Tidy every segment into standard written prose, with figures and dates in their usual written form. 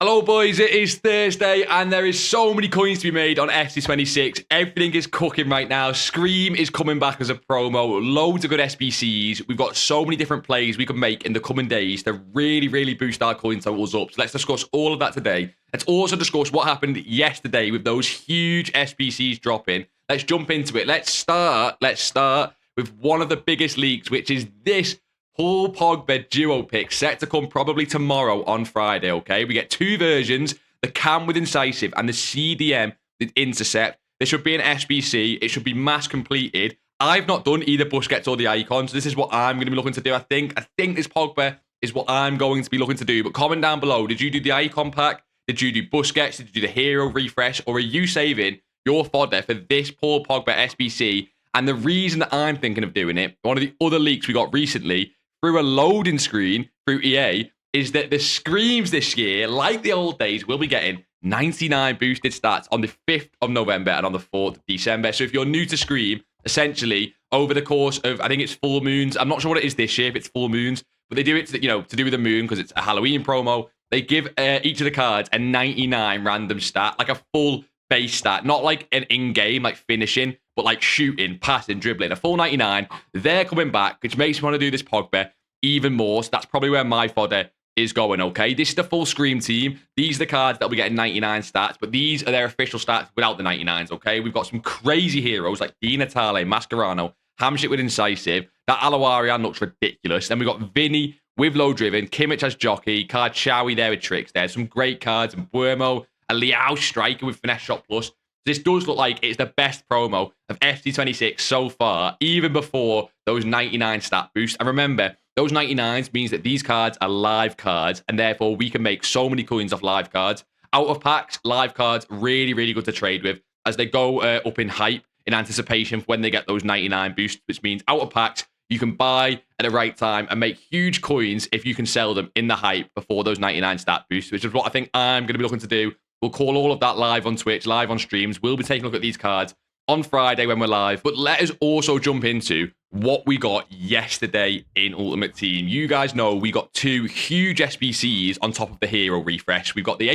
Hello boys, it is Thursday and there is so many coins to be made on FC26. Everything is cooking right now. Scream is coming back as a promo. Loads of good SBCs. We've got so many different plays we can make in the coming days to really boost our coin totals up. So let's discuss all of that today. Let's also discuss what happened yesterday with those huge SBCs dropping. Let's jump into it. Let's start with one of the biggest leaks, which is this Paul Pogba duo pick set to come probably tomorrow on Friday, okay? We get two versions, the cam with incisive and the CDM with intercept. There should be an SBC. It should be mass completed. I've not done either Busquets or the Icon, so this is what I'm going to be looking to do. I think this Pogba is what I'm going to be looking to do. But comment down below, did you do the Icon pack? Did you do Busquets? Did you do the hero refresh? Or are you saving your fodder for this Paul Pogba SBC? And the reason that I'm thinking of doing it, one of the other leaks we got recently, through a loading screen through EA, is that the screams this year, like the old days, will be getting 99 boosted stats on the 5th of November and on the 4th of December. So if you're new to Scream, essentially, over the course of, I think it's full moons, I'm not sure what it is this year, if it's full moons, but they do it to do with the moon because it's a Halloween promo. They give each of the cards a 99 random stat, like a full base stat, not like an in-game, like finishing, but like shooting, passing, dribbling, a full 99. They're coming back, which makes me want to do this Pogba even more. So that's probably where my fodder is going, okay? This is the full Scream team. These are the cards that we get in 99 stats, but these are their official stats without the 99s, okay? We've got some crazy heroes like Di Natale, Mascherano, Hamshik with Incisive. That Alawarian looks ridiculous. Then we've got Vinny with Low Driven, Kimmich as Jockey, Card Chowie there with Tricks. There's some great cards, and Buemo, a Liao Striker with Finesse Shot Plus. This does look like it's the best promo of FC26 so far, even before those 99 stat boosts. And remember, those 99s means that these cards are live cards, and therefore we can make so many coins off live cards. Out of packs, live cards, really good to trade with as they go up in hype in anticipation for when they get those 99 boosts, which means out of packs, you can buy at the right time and make huge coins if you can sell them in the hype before those 99 stat boosts, which is what I think I'm going to be looking to do. We'll call all of that live on Twitch, live on streams. We'll be taking a look at these cards on Friday when we're live. But let us also jump into what we got yesterday in Ultimate Team. You guys know we got two huge SBCs on top of the hero refresh. We've got the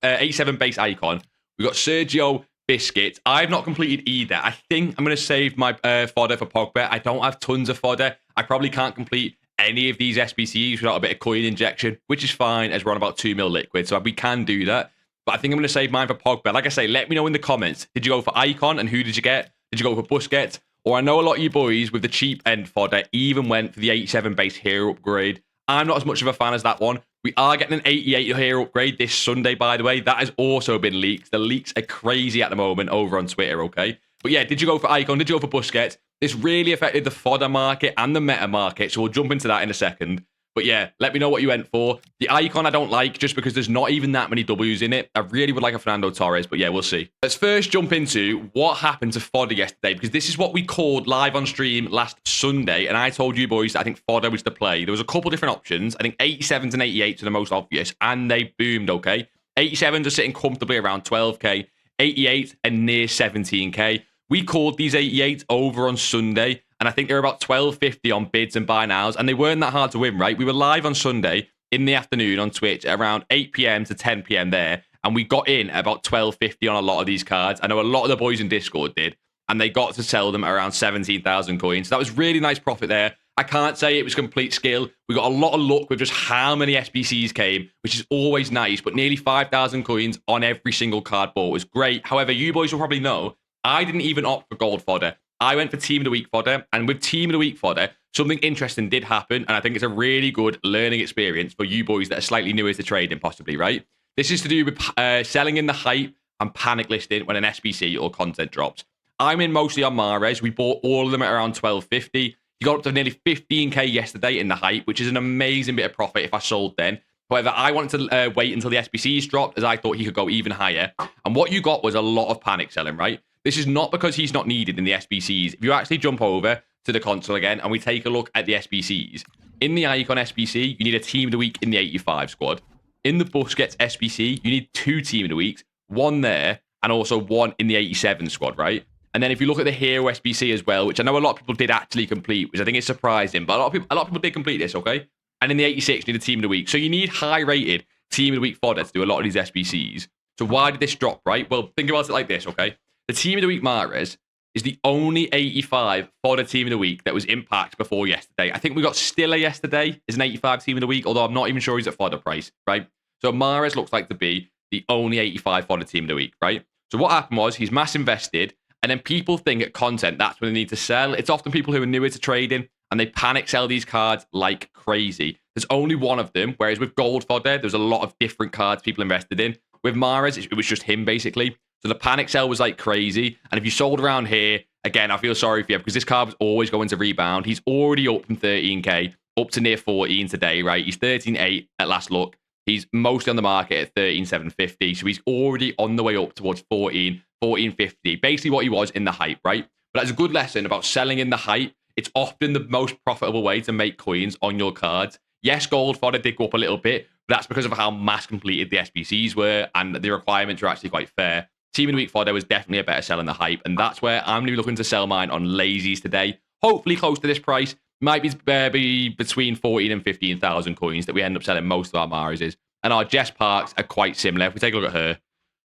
87 base Icon. We've got Sergio Busquets. I've not completed either. I think I'm going to save my fodder for Pogba. I don't have tons of fodder. I probably can't complete any of these SBCs without a bit of coin injection, which is fine as we're on about 2 mil liquid. So we can do that. But I think I'm going to save mine for Pogba. Like I say, let me know in the comments. Did you go for Icon and who did you get? Did you go for Busquets? Or I know a lot of you boys with the cheap end fodder even went for the 87 base hero upgrade. I'm not as much of a fan as that one. We are getting an 88 hero upgrade this Sunday, by the way. That has also been leaked. The leaks are crazy at the moment over on Twitter, okay? But yeah, did you go for Icon? Did you go for Busquets? This really affected the fodder market and the meta market, so we'll jump into that in a second. But yeah, let me know what you went for. The Icon I don't like just because there's not even that many W's in it. I really would like a Fernando Torres, but yeah, we'll see. Let's first jump into what happened to fodder yesterday, because this is what we called live on stream last Sunday, and I told you boys that I think fodder was the play. There was a couple different options. I think 87s and 88s are the most obvious, and they boomed, okay? 87s are sitting comfortably around 12k, 88 and near 17k. We called these 88s over on Sunday, and I think they're about 12.50 on bids and buy nows, and they weren't that hard to win, right? We were live on Sunday in the afternoon on Twitch at around 8 p.m. to 10 p.m. there, and we got in at about 12.50 on a lot of these cards. I know a lot of the boys in Discord did, and they got to sell them at around 17,000 coins. So that was really nice profit there. I can't say it was complete skill. We got a lot of luck with just how many SBCs came, which is always nice, but nearly 5,000 coins on every single card bought was great. However, you boys will probably know, I didn't even opt for gold fodder. I went for Team of the Week fodder, and with Team of the Week fodder, something interesting did happen, and I think it's a really good learning experience for you boys that are slightly newer to trading, possibly, right? This is to do with selling in the hype and panic listing when an SBC or content drops. I'm in mostly on Mahrez. We bought all of them at around 12.50. You got up to nearly 15k yesterday in the hype, which is an amazing bit of profit if I sold then. However, I wanted to wait until the SBCs dropped, as I thought he could go even higher. And what you got was a lot of panic selling, right? This is not because he's not needed in the SBCs. If you actually jump over to the console again and we take a look at the SBCs, in the Icon SBC, you need a Team of the Week in the 85 squad. In the Busquets SBC, you need 2 Team of the Weeks, 1 there, and also 1 in the 87 squad, right? And then if you look at the Hero SBC as well, which I know a lot of people did actually complete, which I think is surprising, but a lot of people did complete this, okay? And in the 86, you need a Team of the Week. So you need high-rated team of the week fodder to do a lot of these SBCs. So why did this drop, right? Well, think about it like this, okay? The team of the week Mahrez is the only 85 fodder team of the week that was impacted before yesterday. I think we got Stiller yesterday as an 85 team of the week, although I'm not even sure he's at fodder price, right? So Mahrez looks like to be the only 85 fodder team of the week, right? So what happened was he's mass invested, and then people think at content that's when they need to sell. It's often people who are newer to trading, and they panic sell these cards like crazy. There's only one of them, whereas with gold fodder, there's a lot of different cards people invested in. With Mahrez, it was just him, basically. So the panic sell was like crazy. And if you sold around here, again, I feel sorry for you because this card was always going to rebound. He's already up from 13k up to near 14 today, right? He's 13.8 at last look. He's mostly on the market at 13,750. So he's already on the way up towards 14,50. Basically what he was in the hype, right? But that's a good lesson about selling in the hype. It's often the most profitable way to make coins on your cards. Yes, gold fodder did go up a little bit, but that's because of how mass completed the SBCs were, and the requirements are actually quite fair. Team of the week fodder was definitely a better sell in the hype, and that's where I'm going to be looking to sell mine on lazies today. Hopefully close to this price. Might be between 14 and 15,000 coins that we end up selling most of our Mahrez's. And our Jess Parks are quite similar. If we take a look at her,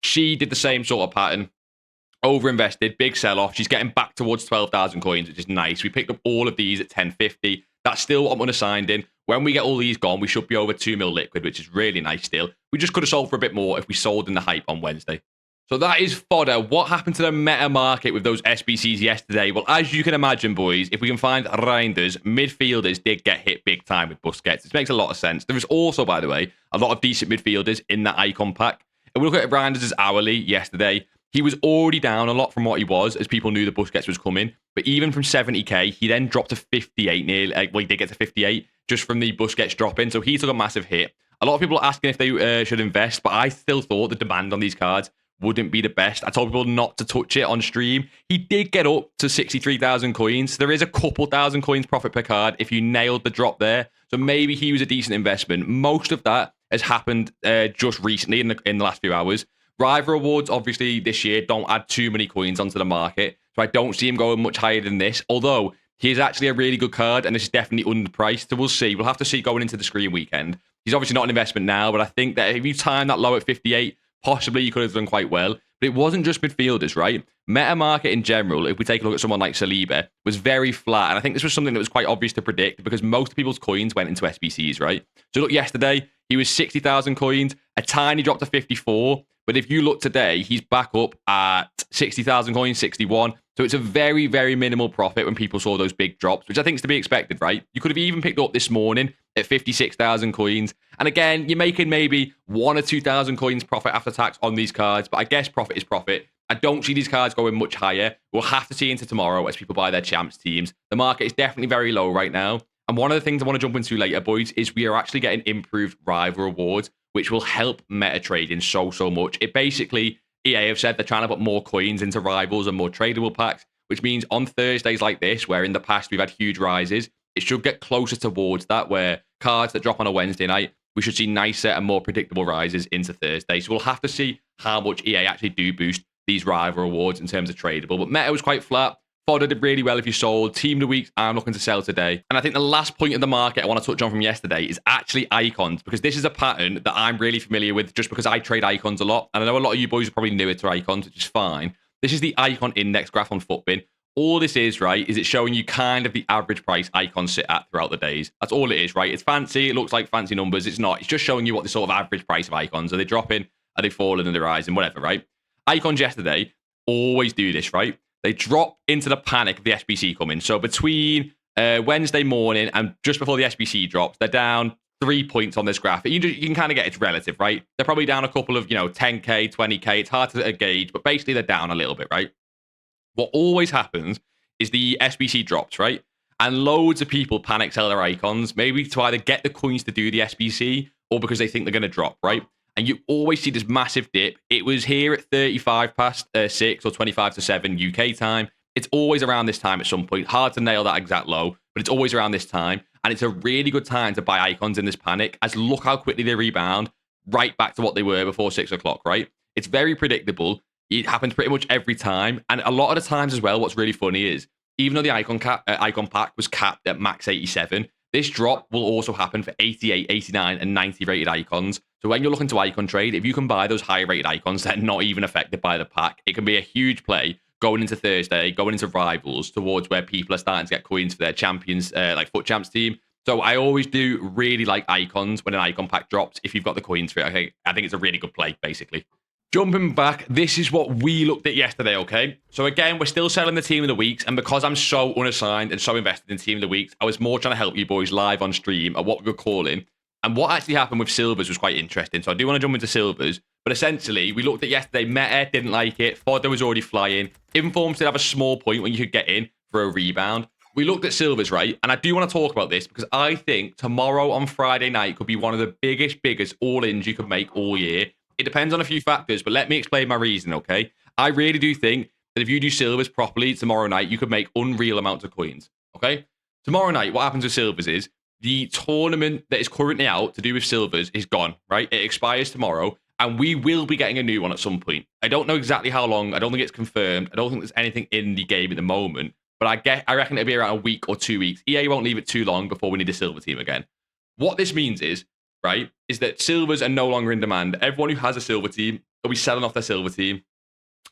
she did the same sort of pattern. Overinvested, big sell-off. She's getting back towards 12,000 coins, which is nice. We picked up all of these at 1050. That's still what I'm unassigned in. When we get all these gone, we should be over 2 mil liquid, which is really nice still. We just could have sold for a bit more if we sold in the hype on Wednesday. So that is fodder. What happened to the meta market with those SBCs yesterday? Well, as you can imagine, boys, if we can find Reinders, midfielders did get hit big time with Busquets. This makes a lot of sense. There is also, by the way, a lot of decent midfielders in that Icon pack. And we look at Reinders' hourly yesterday. He was already down a lot from what he was, as people knew the Busquets was coming. But even from 70k, he then dropped to 58 nearly. Well, he did get to 58 just from the Busquets drop-in. So he took a massive hit. A lot of people are asking if they should invest, but I still thought the demand on these cards wouldn't be the best. I told people not to touch it on stream. He did get up to 63,000 coins. There is a couple thousand coins profit per card if you nailed the drop there. So maybe he was a decent investment. Most of that has happened just recently in the last few hours. Rival rewards, obviously, this year don't add too many coins onto the market. So I don't see him going much higher than this. Although, he's actually a really good card, and this is definitely underpriced. So we'll see. We'll have to see going into the screen weekend. He's obviously not an investment now, but I think that if you time that low at 58, possibly you could have done quite well. But it wasn't just midfielders, right? Meta market in general, if we take a look at someone like Saliba, was very flat. And I think this was something that was quite obvious to predict because most people's coins went into SBCs, right? So look, yesterday, he was 60,000 coins, a tiny drop to 54. But if you look today, he's back up at 60,000 coins, 61. So it's a very, very minimal profit when people saw those big drops, which I think is to be expected, right? You could have even picked up this morning at 56,000 coins. And again, you're making maybe 1,000 or 2,000 coins profit after tax on these cards. But I guess profit is profit. I don't see these cards going much higher. We'll have to see into tomorrow as people buy their champs teams. The market is definitely very low right now. And one of the things I want to jump into later, boys, is we are actually getting improved rival rewards, which will help meta trading so much. It basically, EA have said they're trying to put more coins into rivals and more tradable packs, which means on Thursdays like this, where in the past we've had huge rises, it should get closer towards that, where cards that drop on a Wednesday night, we should see nicer and more predictable rises into Thursday. So we'll have to see how much EA actually do boost these rival rewards in terms of tradable. But meta was quite flat. Fodder did really well if you sold. Team of the week, I'm looking to sell today. And I think the last point of the market I want to touch on from yesterday is actually icons, because this is a pattern that I'm really familiar with just because I trade icons a lot. And I know a lot of you boys are probably newer to icons, which is fine. This is the icon index graph on Futbin. All this is, right, is it's showing you kind of the average price icons sit at throughout the days. That's all it is, right? It's fancy. It looks like fancy numbers. It's not. It's just showing you what the sort of average price of icons. Are they dropping? Are they falling? Are they rising? Whatever, right? Icons yesterday always do this, right? They drop into the panic of the SBC coming. So between Wednesday morning and just before the SBC drops, they're down 3 points on this graph. You can kind of get it's relative, right? They're probably down a couple of, 10K, 20K. It's hard to gauge, but basically they're down a little bit, right? What always happens is the SBC drops, right? And loads of people panic sell their icons, maybe to either get the coins to do the SBC or because they think they're going to drop, right? And you always see this massive dip. It was here at 35 past 6 or 25 to 7 UK time. It's always around this time at some point. Hard to nail that exact low, but it's always around this time. And it's a really good time to buy icons in this panic, as look how quickly they rebound right back to what they were before 6 o'clock, right? It's very predictable. It happens pretty much every time. And a lot of the times as well, what's really funny is, even though the icon pack was capped at max 87, This drop will also happen for 88, 89, and 90 rated icons. So when you're looking to icon trade, if you can buy those high rated icons that are not even affected by the pack, it can be a huge play going into Thursday, going into rivals towards where people are starting to get coins for their champions, like FUT Champs team. So I always do really like icons when an icon pack drops. If you've got the coins for it, okay, I think it's a really good play, basically. Jumping back, this is what we looked at yesterday, okay? So again, we're still selling the team of the weeks, and because I'm so unassigned and so invested in team of the weeks, I was more trying to help you boys live on stream at what we were calling. And what actually happened with silvers was quite interesting. So I do want to jump into silvers, but essentially, we looked at yesterday, Meta didn't like it, Fodder was already flying, Informs did have a small point when you could get in for a rebound. We looked at silvers, right? And I do want to talk about this because I think tomorrow on Friday night could be one of the biggest all-ins you could make all year. It depends on a few factors, but let me explain my reason, okay? I really do think that if you do silvers properly tomorrow night, you could make unreal amounts of coins, okay? Tomorrow night, what happens with silvers is the tournament that is currently out to do with silvers is gone, right? It expires tomorrow, and we will be getting a new one at some point. I don't know exactly how long. I don't think it's confirmed. I don't think there's anything in the game at the moment, but I reckon it'll be around a week or 2 weeks. EA won't leave it too long before we need a silver team again. What this means is, right, is that silvers are no longer in demand. Everyone who has a silver team will be selling off their silver team.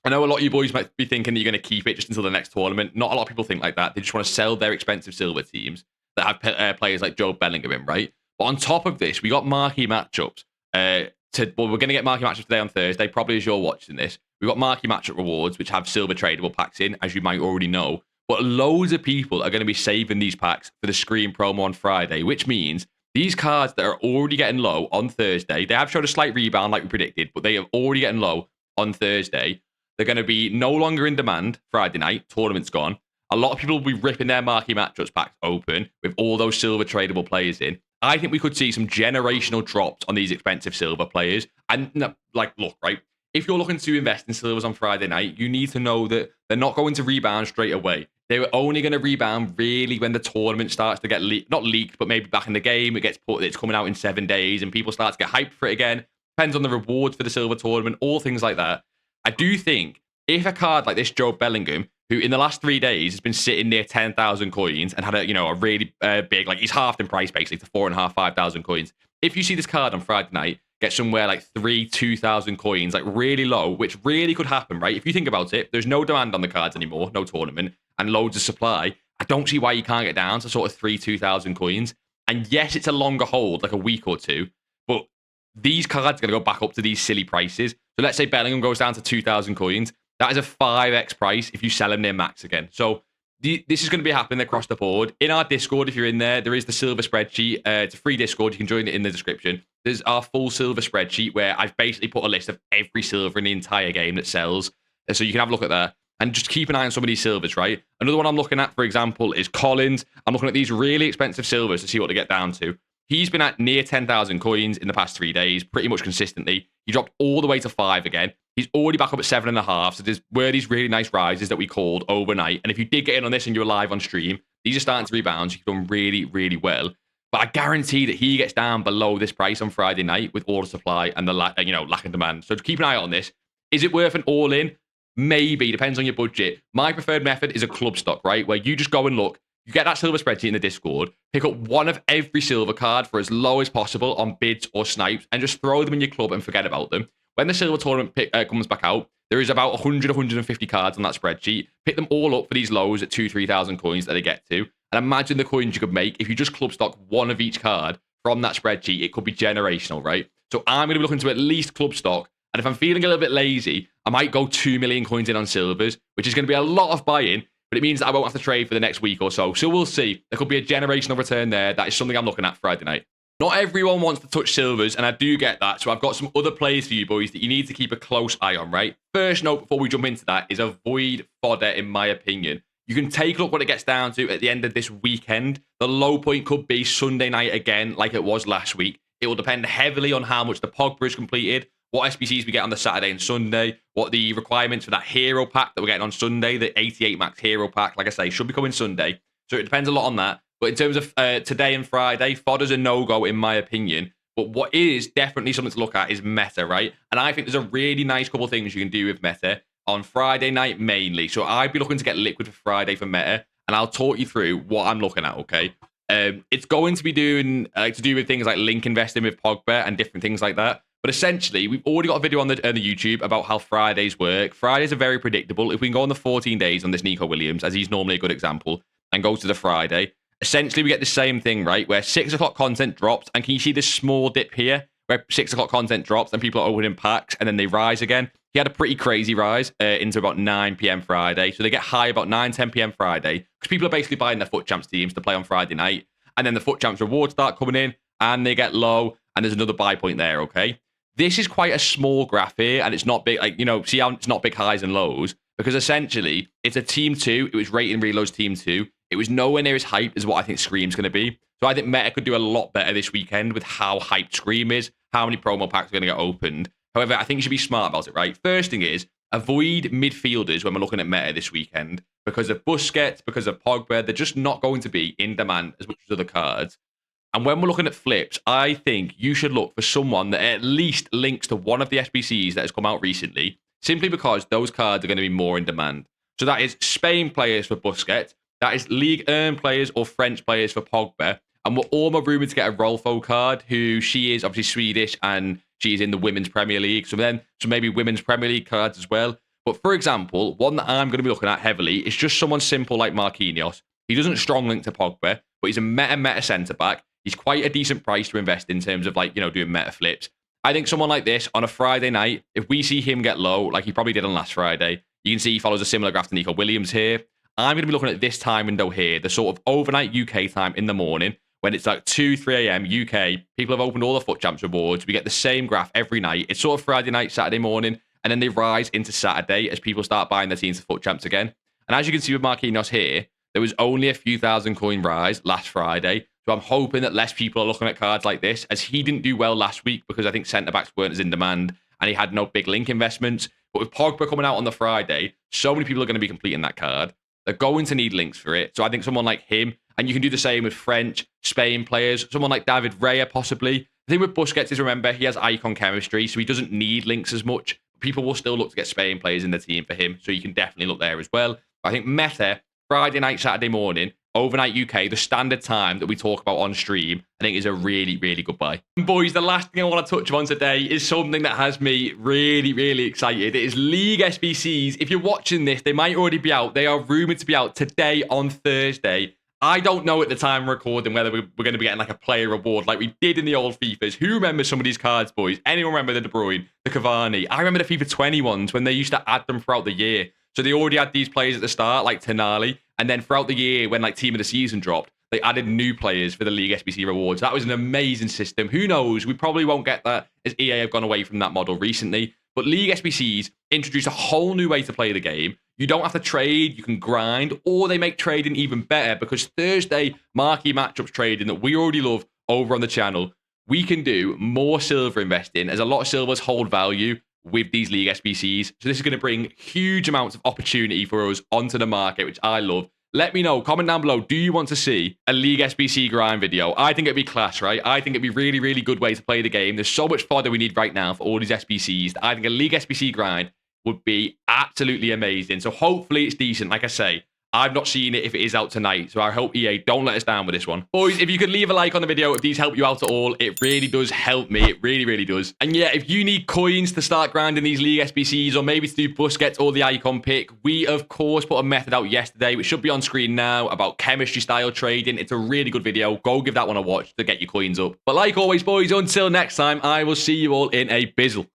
I know a lot of you boys might be thinking that you're going to keep it just until the next tournament. Not a lot of people think like that. They just want to sell their expensive silver teams that have players like Joe Bellingham in, right? But on top of this, we got marquee matchups. We're going to get marquee matchups today on Thursday, probably as you're watching this. We've got marquee matchup rewards, which have silver tradable packs in, as you might already know. But loads of people are going to be saving these packs for the Scream promo on Friday, which means these cards that are already getting low on Thursday, they have showed a slight rebound like we predicted, but they are already getting low on Thursday. They're going to be no longer in demand Friday night. Tournament's gone. A lot of people will be ripping their marquee matchups packs open with all those silver tradable players in. I think we could see some generational drops on these expensive silver players. And like, look, right? If you're looking to invest in silvers on Friday night, you need to know that they're not going to rebound straight away. They were only going to rebound really when the tournament starts to get not leaked, but maybe back in the game, it's coming out in 7 days and people start to get hyped for it again. Depends on the rewards for the silver tournament, all things like that. I do think if a card like this Joe Bellingham, who in the last 3 days has been sitting near 10,000 coins and had a really big, like he's halved in price basically to 4,500, 5,000 coins. If you see this card on Friday night, get somewhere like 2,000 coins, like really low, which really could happen, right? If you think about it, there's no demand on the cards anymore, no tournament, and loads of supply. I don't see why you can't get down to sort of 2,000 coins. And yes, it's a longer hold, like a week or two, but these cards are going to go back up to these silly prices. So let's say Bellingham goes down to 2,000 coins. That is a 5x price if you sell him near max again. So this is going to be happening across the board. In our Discord, if you're in there, there is the silver spreadsheet. It's a free Discord. You can join it in the description. There's our full silver spreadsheet where I've basically put a list of every silver in the entire game that sells. So you can have a look at that. And just keep an eye on some of these silvers, right? Another one I'm looking at, for example, is Collins. I'm looking at these really expensive silvers to see what they get down to. He's been at near 10,000 coins in the past 3 days, pretty much consistently. He dropped all the way to 5 again. He's already back up at 7.5. So there's were these really nice rises that we called overnight. And if you did get in on this and you're live on stream, these are starting to rebound. So you've done really, really well. But I guarantee that he gets down below this price on Friday night with all the supply and the lack of demand. So keep an eye on this. Is it worth an all-in? Maybe, depends on your budget. My preferred method is a club stock, right? Where you just go and look. You get that silver spreadsheet in the Discord, pick up one of every silver card for as low as possible on bids or snipes, and just throw them in your club and forget about them. When the silver tournament comes back out, there is about 100, 150 cards on that spreadsheet. Pick them all up for these lows at 2,000, 3,000 coins that they get to. And imagine the coins you could make if you just club stock one of each card from that spreadsheet. It could be generational, right? So I'm going to be looking to at least club stock. And if I'm feeling a little bit lazy, I might go 2 million coins in on silvers, which is going to be a lot of buy-in, but it means that I won't have to trade for the next week or so. So we'll see. There could be a generational return there. That is something I'm looking at Friday night. Not everyone wants to touch silvers, and I do get that. So I've got some other plays for you boys that you need to keep a close eye on, right? First note before we jump into that is avoid fodder, in my opinion. You can take a look what it gets down to at the end of this weekend. The low point could be Sunday night again, like it was last week. It will depend heavily on how much the Pogba is completed, what SBCs we get on the Saturday and Sunday, what the requirements for that hero pack that we're getting on Sunday, the 88 max hero pack, like I say, should be coming Sunday. So it depends a lot on that. But in terms of today and Friday, fodder's a no-go in my opinion. But what is definitely something to look at is meta, right? And I think there's a really nice couple of things you can do with meta on Friday night mainly. So I'd be looking to get liquid for Friday for meta, and I'll talk you through what I'm looking at, okay? It's going to be doing to do with things like link investing with Pogba and different things like that. But essentially, we've already got a video on the YouTube about how Fridays work. Fridays are very predictable. If we can go on the 14 days on this Nico Williams, as he's normally a good example, and go to the Friday, essentially we get the same thing, right? Where 6 o'clock content drops, and can you see this small dip here where 6 o'clock content drops and people are opening packs and then they rise again? He had a pretty crazy rise into about 9 p.m. Friday. So they get high about 9, 10 p.m. Friday because people are basically buying their FUT Champs teams to play on Friday night. And then the FUT Champs rewards start coming in and they get low and there's another buy point there, okay? This is quite a small graph here and it's not big, like, you know, see how it's not big highs and lows because essentially it's a team 2. It was rating reloads team 2. It was nowhere near as hyped as what I think Scream's going to be. So I think Meta could do a lot better this weekend with how hyped Scream is, how many promo packs are going to get opened. However, I think you should be smart about it, right? First thing is, avoid midfielders when we're looking at Meta this weekend because of Busquets, because of Pogba. They're just not going to be in demand as much as other cards. And when we're looking at flips, I think you should look for someone that at least links to one of the SBCs that has come out recently, simply because those cards are going to be more in demand. So that is Spain players for Busquets, that is League Earn players or French players for Pogba. And we're all rumoured to get a Rolfo card, who she is obviously Swedish and she's in the Women's Premier League. So maybe Women's Premier League cards as well. But for example, one that I'm going to be looking at heavily is just someone simple like Marquinhos. He doesn't strong link to Pogba, but he's a meta centre-back. He's quite a decent price to invest in terms of, like, you know, doing meta flips. I think someone like this on a Friday night, if we see him get low, like he probably did on last Friday, you can see he follows a similar graph to Nico Williams here. I'm going to be looking at this time window here, the sort of overnight UK time in the morning, when it's like 2, 3 a.m. UK, people have opened all the FUT Champs rewards. We get the same graph every night. It's sort of Friday night, Saturday morning, and then they rise into Saturday as people start buying their teams for FUT Champs again. And as you can see with Marquinhos here, there was only a few thousand coin rise last Friday. So I'm hoping that less people are looking at cards like this, as he didn't do well last week because I think centre-backs weren't as in demand and he had no big link investments. But with Pogba coming out on the Friday, so many people are going to be completing that card. They're going to need links for it. So I think someone like him, and you can do the same with French, Spain players, someone like David Raya possibly. The thing with Busquets is, remember, he has Icon chemistry, so he doesn't need links as much. People will still look to get Spain players in the team for him, so you can definitely look there as well. I think Meta, Friday night, Saturday morning, overnight UK, the standard time that we talk about on stream, I think is a really, really good buy. And boys, the last thing I want to touch on today is something that has me really, really excited. It is League SBCs. If you're watching this, they might already be out. They are rumoured to be out today on Thursday. I don't know at the time of recording whether we're going to be getting like a player reward like we did in the old FIFAs. Who remembers some of these cards, boys? Anyone remember the De Bruyne, the Cavani? I remember the FIFA 20 ones when they used to add them throughout the year. So they already had these players at the start, like Tonali, and then throughout the year, when like Team of the Season dropped, they added new players for the League SBC rewards. That was an amazing system. Who knows? We probably won't get that as EA have gone away from that model recently. But League SBCs introduce a whole new way to play the game. You don't have to trade, you can grind, or they make trading even better because Thursday marquee matchups trading that we already love over on the channel, we can do more silver investing as a lot of silvers hold value with these League SBCs. So this is going to bring huge amounts of opportunity for us onto the market, which I love. Let me know, comment down below, do you want to see a League SBC grind video? I think it'd be class, right? I think it'd be really, really good way to play the game. There's so much fodder we need right now for all these SBCs. I think a League SBC grind would be absolutely amazing. So hopefully it's decent. Like I say, I've not seen it if it is out tonight, so I hope EA don't let us down with this one. Boys, if you could leave a like on the video if these help you out at all, it really does help me. It really, really does. And yeah, if you need coins to start grinding these League SBCs or maybe to do Busquets or the Icon pick, we, of course, put a method out yesterday, which should be on screen now, about chemistry-style trading. It's a really good video. Go give that one a watch to get your coins up. But like always, boys, until next time, I will see you all in a bizzle.